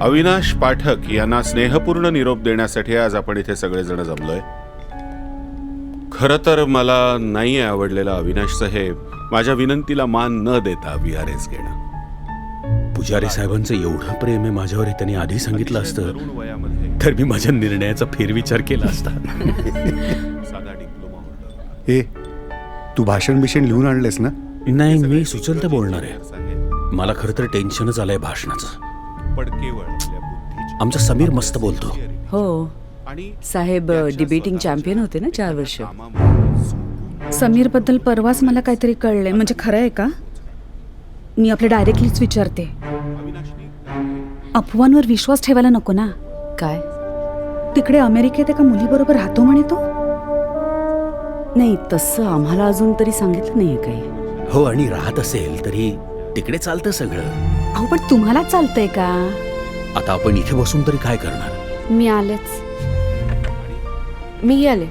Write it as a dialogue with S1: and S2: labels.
S1: अविनाश पाठक यांना स्नेहपूर्ण निरोप देण्यासाठी आज आपण इथे सगळेजण जमलोय. खरं तर मला नाही आवडलेला अविनाश साहेब माझ्या विनंतीला मान न देता VRS घेणं.
S2: पुजारी साहेबांचं एवढं प्रेम आहे माझ्यावर हे त्यांनी आधी सांगितलं असतं
S1: तरुण वयामध्ये
S2: तर मी माझ्या निर्णयाचा फेरविचार केला असता.
S1: साधा डिप्लोमा होल्डर.
S3: ए तू भाषण लिहून आणलेस ना?
S2: नाही, मी सुचल तर बोलणार आहे.
S1: साहेब,
S2: मला खरं तर टेन्शनच आलंय भाषणाचं.
S1: पण केवळ आपल्या बुद्धीच्या
S2: आमचा समीर मस्त बोलतो.
S4: हो
S1: आणि
S4: साहेब डिबेटिंग चॅम्पियन होते ना 4 वर्ष.
S1: कामामुळे झोकून
S5: समीर बद्दल परवाच मला काहीतरी कळलंय. म्हणजे खरं आहे का? मी आपल्या डायरेक्टलीच विचारते.
S1: अविनाशने
S5: अफवांवर विश्वास ठेवायला नको ना.
S4: काय?
S5: तिकडे अमेरिकेत एका मुलीबरोबर राहतो म्हणे तो.
S4: नाही, तसं आम्हाला अजून तरी सांगितलं नाहीये काही.
S2: हो, आणि राहत असेल तरी तिकडे चालतं सगळं.
S5: अहो पण तुम्हाला चालतंय का?
S2: आता आपण इथे बसून तरी काय करणार?
S6: मी आलेच. मी आले.